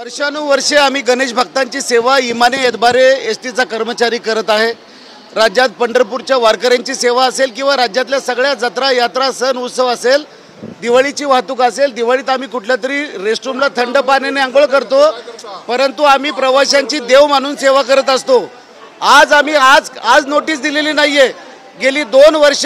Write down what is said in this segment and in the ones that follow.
वर्षानुवर्षे आम्ही गणेश भक्तांची सेवा इमाने एदबारे एसटीचा कर्मचारी करत आहे। राज्यात पंढरपूरच्या वारकऱ्यांची सेवा असेल किंवा राज्यातल्या सगळ्या जत्रा यात्रा सण उत्सव असेल, दिवाळीची वाहतूक असेल, दिवाळीत आम्ही कुठल्या तरी रेस्टरूमला थंड पाण्याने आंघोळ करतो, परंतु आम्ही प्रवाशांची देव मानून सेवा करत असतो। आज नोटीस दिलेली नाहीये। गेली 2 वर्ष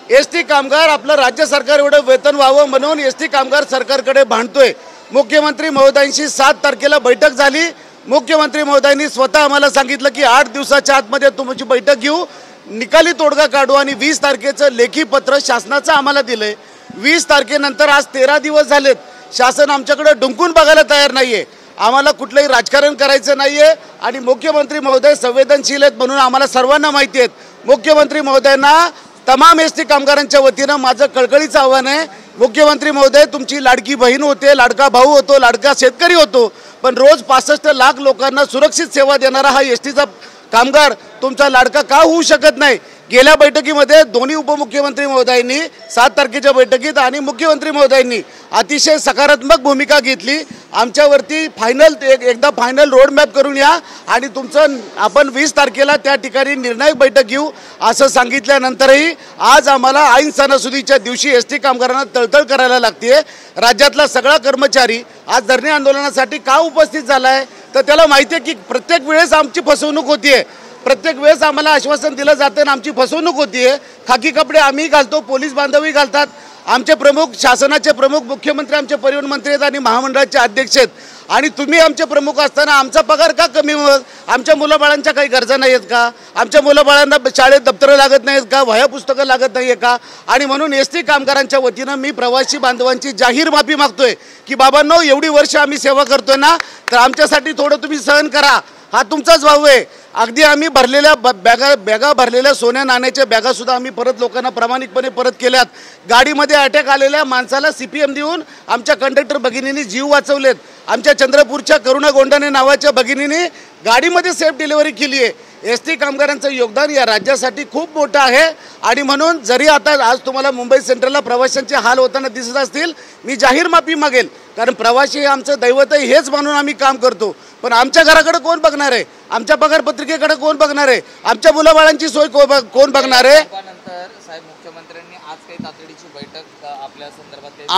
एसटी कामगार आपलं राज्य सरकार एवढं वेतन व्हावं म्हणून एसटी कामगार सरकारकडे भांडतोय। मुख्यमंत्री महोदयांशी 7 तारखेला बैठक झाली। मुख्यमंत्री महोदयांनी स्वतः आम्हाला सांगितलं की 8 दिवसाच्या आतमध्ये तुमची बैठक घेऊ, निकाली तोडगा काढू आणि 20 तारखेचं लेखी पत्र शासनाचं आम्हाला दिलंय। 20 तारखेनंतर आज 13 दिवस झालेत, शासन आमच्याकडे डुंकून बघायला तयार नाहीये। आम्हाला कुठलंही राजकारण करायचं नाहीये आणि मुख्यमंत्री महोदय संवेदनशील आहेत म्हणून आम्हाला सर्वांना माहिती आहे। मुख्यमंत्री महोदयांना तमाम एसटी कामगारांच्या वतीनं माझं कळकळीचं आव्हान आहे, मुख्यमंत्री महोदय तुमची लाडकी बहीण होते, लाडका भाऊ होतो, लाडका शेतकरी होतो, पण रोज 65 लाख लोकांना सुरक्षित सेवा देणारा हा एसटीचा कामगार तुमचा लाडका का होऊ शकत नाही। गेल्या बैठकीमध्ये दोन्ही उपमुख्यमंत्री महोदयांनी 7 तारखेच्या बैठकीत आणि मुख्यमंत्री महोदयांनी अतिशय सकारात्मक भूमिका घेतली। आमच्यावरती एकदा फायनल रोड मॅप करून या आणि तुमचं आपण 20 तारखेला त्या ठिकाणी निर्णायक बैठक घेऊ असं सांगितल्यानंतरही आज आम्हाला ऐन सणासुदीच्या दिवशी एसटी कामगारांना तळतळ करायला लागते। राज्यातला सगळा कर्मचारी आज धरणे आंदोलनासाठी का उपस्थित झाला आहे तर त्याला माहिती आहे की प्रत्येक वेळेस आमची फसवणूक होतीये, प्रत्येक वेळेस आम्हाला आश्वासन दिलं जातं आणि आमची फसवणूक होतीये। खाकी कपडे आम्ही घालतो, पोलीस बांधवही घालतात, आमचे प्रमुख शासनाचे प्रमुख मुख्यमंत्री आमचे परिवहन मंत्री आहेत आणि महामंडळाचे अध्यक्ष आहेत आणि तुम्ही आमचे प्रमुख असताना आमचा पगार का कमी होत? आमच्या मुलाबाळांच्या काही गरजा नाही आहेत का? आमच्या मुलाबाळांना शाळेत दप्तरं लागत नाहीत का? वह्या पुस्तकं लागत नाही आहे का? आणि म्हणून एसटी कामगारांच्या वतीनं मी प्रवासी बांधवांची जाहीर माफी मागतोय की बाबांनो, एवढी वर्ष आम्ही सेवा करतोय ना, तर आमच्यासाठी थोडं तुम्ही सहन करा। हा तुमचाच भाऊ आहे। अगदी आम्ही भरलेल्या बॅगा भरलेल्या सोन्या नाण्याच्या बॅगा सुद्धा आम्ही परत लोकांना प्रामाणिकपणे परत केल्यात। गाडीमध्ये अटॅक आलेल्या माणसाला सीपीएम देऊन आमच्या कंडक्टर भगिनींनी जीव वाचवलेत। आमच्या चंद्रपूरच्या करुणा गोंडाने नावाच्या भगिनींनी गाडीमध्ये सेफ डिलिव्हरी केली आहे। एसटी कामगारांचं योगदान या राज्यासाठी खूप मोठं आहे आणि म्हणून जरी आता आज तुम्हाला मुंबई सेंट्रलला प्रवाशांचे हाल होताना दिसत असतील, मी जाहीर माफी मागेल, कारण प्रवासी हे आमचं दैवत आहे हेच मानून आम्ही काम करतो। पण आमच्या घराकडे कोण बघणार आहे? आमच्या पगार पत्रिकेकडे कोण बघणार आहे? आमच्या मुलाबाळांची सोय कोण बघणार आहे? साहेब, मुख्यमंत्र्यांनी आज काही तातडीची बैठक आपल्या संदर्भात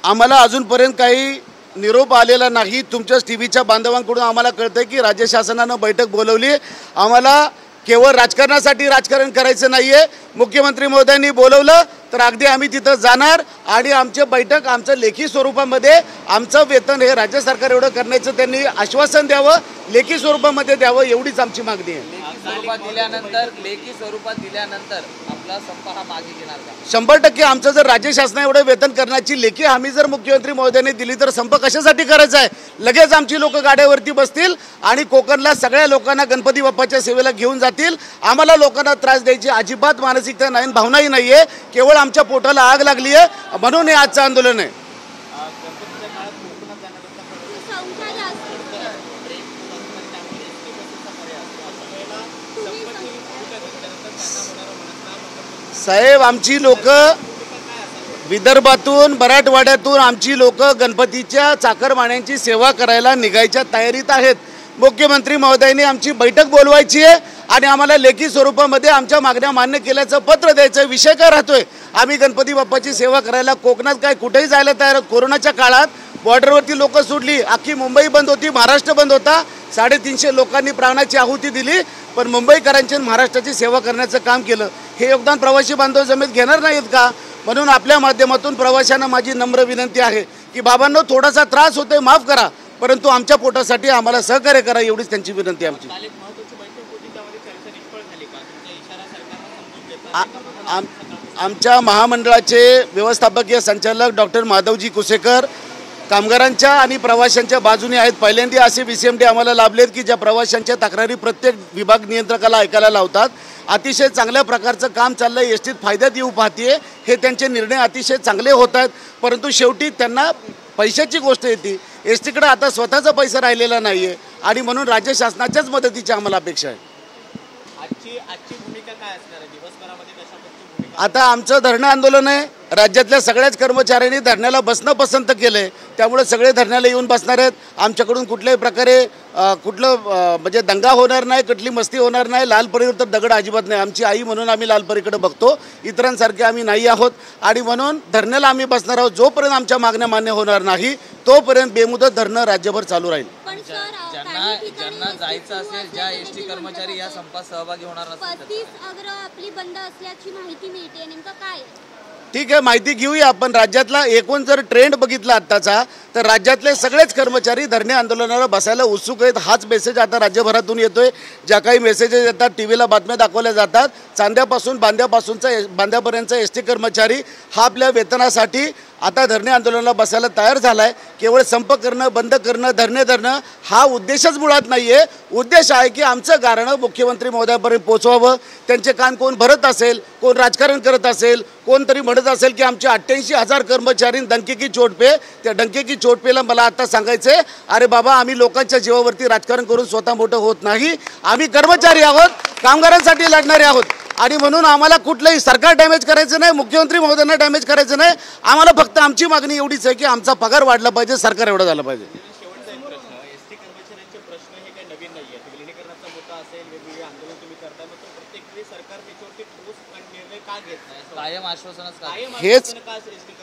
आम्हाला अजूनपर्यंत काही निरोप आलेला नाही। तुमच्याच टीव्हीच्या बांधवांकडून आम्हाला कळतंय की राज्य शासनानं बैठक बोलवली। आम्हाला केवळ राजकारणासाठी राजकारण करायचं नाहीये। मुख्यमंत्री महोदयांनी बोलवलं तर अगदी आम्ही तिथं जाणार आणि आमची बैठक आमचं लेखी स्वरूपामध्ये आमचं वेतन हे राज्य सरकार एवढं करण्याचं त्यांनी आश्वासन द्यावं, लेखी स्वरूपामध्ये द्यावं, एवढीच आमची मागणी आहे। लेखी स्वरूपात दिल्यानंतर आपला संप हा मागे घेणार का? 100% आमचं जर राज्य शासना एवढं वेतन करण्याची लेखी हमी जर मुख्यमंत्री महोदयांनी दिली तर संप कशासाठी करायचा आहे? लगेच आमची लोक गाड्यावरती बसतील आणि कोकणला सगळ्या लोकांना गणपती बाप्पाच्या सेवेला घेऊन जातील। आम्हाला लोकांना त्रास द्यायची अजिबात मानसिकता नाही, भावनाही नाहीये, केवळ आमच्या पोटाला आग लागली आहे म्हणून हे आजचं आंदोलन आहे। साहेब, आमची लोक विदर्भातून मराठवाड्यातून आमची लोक गणपतीच्या चाकरमान्यांची सेवा करायला निघायच्या तयारीत आहेत। मुख्यमंत्री महोदयांनी आमची बैठक बोलवायची आहे आणि आम्हाला लेखी स्वरूपामध्ये आमच्या मागण्या मान्य केल्याचं पत्र द्यायचं। विषय काय राहतोय? आम्ही गणपती बाप्पाची सेवा करायला कोकणात काय कुठेही जायला तयार आहोत। कोरोनाच्या काळात बॉर्डरवरती लोक सोडली, अख्खी मुंबई बंद होती, महाराष्ट्र बंद होता, 350 लोकांनी प्राणाची आहुती दिली, पण मुंबईकरांची महाराष्ट्राची सेवा करण्याचं काम केलं। हे योगदान प्रवासी बांधव जमेत घेणार नाहीत का? म्हणून आपल्या माध्यमातून प्रवाशांना माझी नम्र विनंती आहे की बाबांनो, थोडासा त्रास होतोय, माफ करा, परंतु आमच्या पोटासाठी आम्हाला सहकार्य करा, एवढीच त्यांची विनंती आमची। आमच्या महामंडळाचे व्यवस्थापकीय संचालक डॉक्टर माधवजी कुसेकर कामगारांच्या आणि प्रवाशांच्या बाजूने आहेत। पहिल्यांदा असे VCMD आम्हाला लाभलेत की ज्या प्रवाशांच्या तक्रारी प्रत्येक विभाग नियंत्रकाला ऐकायला लावतात। अतिशय चांगल्या प्रकारचं काम चाललं आहे, एसटीत फायद्यात येऊ पाहते, हे त्यांचे निर्णय अतिशय चांगले होत आहेत, परंतु शेवटी त्यांना पैशाची गोष्ट येते। एसटीकडे आता स्वतःचा पैसा राहिलेला नाही आहे आणि म्हणून राज्य शासनाच्याच मदतीची आम्हाला अपेक्षा आहे। आजची भूमिका काय असणार आहे? दिवसभरामध्ये कशा पद्धतीची भूमिका? आता आमचं धरणं आंदोलन आहे, राज्यातल्या सगळ्याच कर्मचाऱ्यांनी धरण्याला बसणं पसंत केलं आहे, त्यामुळे सगळे धरण्याला येऊन बसणार आहेत. आमच्याकडून कुठल्याही प्रकारे म्हणजे दंगा होणार नाही, कुठली मस्ती होणार नाही. लालपरीवर तर दगड अजिबात नाही. आमची आई म्हणून आम्ही लालपरीकडे बघतो, इतरांसारखे आम्ही नाही आहोत. आणि म्हणून धरण्याला आम्ही बसणार आहोत. जोपर्यंत आमच्या मागण्या मान्य होणार नाही तोपर्यंत बेमुदत धरणं राज्यभर चालू राहील. ज्यांना जायचं असेल, ज्या एसटी कर्मचारी या संपात सहभागी होणार असतील, 35 अग्र आपली बंद असल्याची माहिती मिळते, नेमकं काय? ठीक आहे, माहिती घेऊया आपण. राज्यातला एकूण जर ट्रेंड बघितला आत्ताचा, तर राज्यातले सगळेच कर्मचारी धरणे आंदोलनाला बसायला उत्सुक आहेत. हाच मेसेज आता राज्यभरातून येतोय. ज्या काही मेसेजेस येतात, टी व्हीला बातम्या दाखवल्या जातात, चांद्यापासून बांद्यापर्यंतचा एस टी कर्मचारी हा आपल्या वेतनासाठी आता धरणे आंदोलनाला बसायला तयार झाला आहे. केवळ संप करणं, बंद करणं, धरणे धरणं हा उद्देशच मुळात नाही आहे. उद्देश आहे की आमचं गारणं मुख्यमंत्री महोदयापर्यंत पोचवावं. त्यांचे कान कोण भरत असेल, कोण राजकारण करत असेल, कोणतरी म्हणत असेल की आमचे 88,000 कर्मचारी डंके की चोट पे, त्या डंके की चोट पेला मला आता सांगायचं आहे, अरे बाबा, आम्ही लोकांच्या जीवावरती राजकारण करून स्वतः मोठं होत नाही. आम्ही कर्मचारी आहोत, कामगारांसाठी लढणारे आहोत. आणि म्हणून आम्हाला कुठलंही सरकार डॅमेज करायचं नाही, मुख्यमंत्री महोदयांना डॅमेज करायचं नाही. आम्हाला फक्त आमची मागणी एवढीच आहे की आमचा पगार वाढला पाहिजे, सरकार एवढं झालं पाहिजे. शेवटचा एक प्रश्न, एसटी कर्मचाऱ्यांचे प्रश्न हे काही नवीन नाही आहेत. विलिनीकरणाचा मुद्दा असेल, वेगवेगळे आंदोलन तुम्ही करताय, मात्र प्रत्येक वेळी सरकार त्याच्यावरती ठोस निर्णय का घेत नाही? कायम आश्वासनच हेच.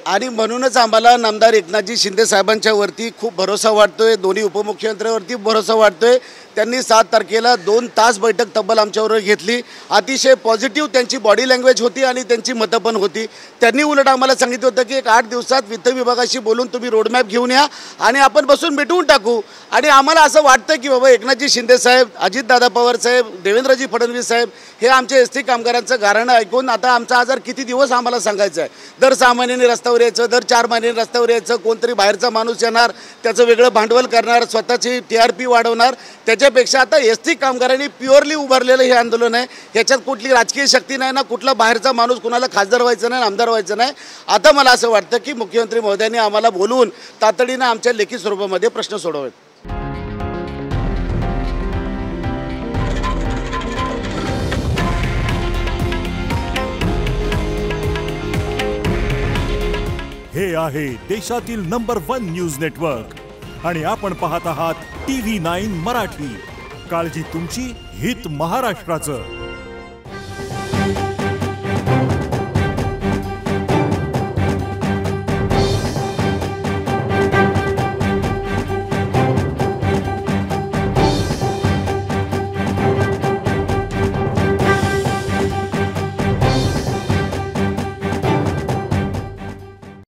आणि म्हणूनच आम्हाला नामदार एकनाथजी शिंदे साहेबांच्या वरती खूप भरोसा वाटतोय, दोन्ही उपमुख्यमंत्र्यांवरती भरोसा वाटतोय. त्यांनी 7 तारखेला 2 तास बैठक तब्बल आमच्यावर घेतली. अतिशय पॉझिटिव्ह त्यांची बॉडी लँग्वेज होती आणि त्यांची मतं पण होती. त्यांनी उलट आम्हाला सांगितलं होतं की एक 8 दिवसात वित्त विभागाशी बोलून तुम्ही रोडमॅप घेऊन या आणि आपण बसून मिटवून टाकू. आणि आम्हाला असं वाटतं की बाबा एकनाथजी शिंदे साहेब, अजितदादा पवार साहेब, देवेंद्रजी फडणवीस साहेब हे आमच्या एस टी कामगारांचं गाऱ्हाणं ऐकून आता आमचा आजार किती दिवस आम्हाला सांगायचं आहे. दर 6 महिन्यांनी रस्त्यावर यायचं, दर 4 महिन्यांनी रस्त्यावर यायचं, कोणतरी बाहेरचा माणूस येणार, त्याचं वेगळं भांडवल करणार, स्वतःची TRP वाढवणार. त्याच्यापेक्षा आता एस टी कामगारांनी प्युअरली उभारलेलं हे आंदोलन आहे. ह्याच्यात कुठली राजकीय शक्ती नाही ना, कुठला बाहेरचा माणूस कुणाला खासदार व्हायचं नाही, आमदार व्हायचं नाही. आता मला असं वाटतं की मुख्यमंत्री महोदयांनी आम्हाला बोलवून तातडीनं आमच्या लेखी स्वरूपामध्ये प्रश्न सोडवावेत. हे आहे देशातील नंबर 1 न्यूज नेटवर्क आणि आपण पाहत आहात TV9 मराठी. काळजी तुमची, हित महाराष्ट्राचं.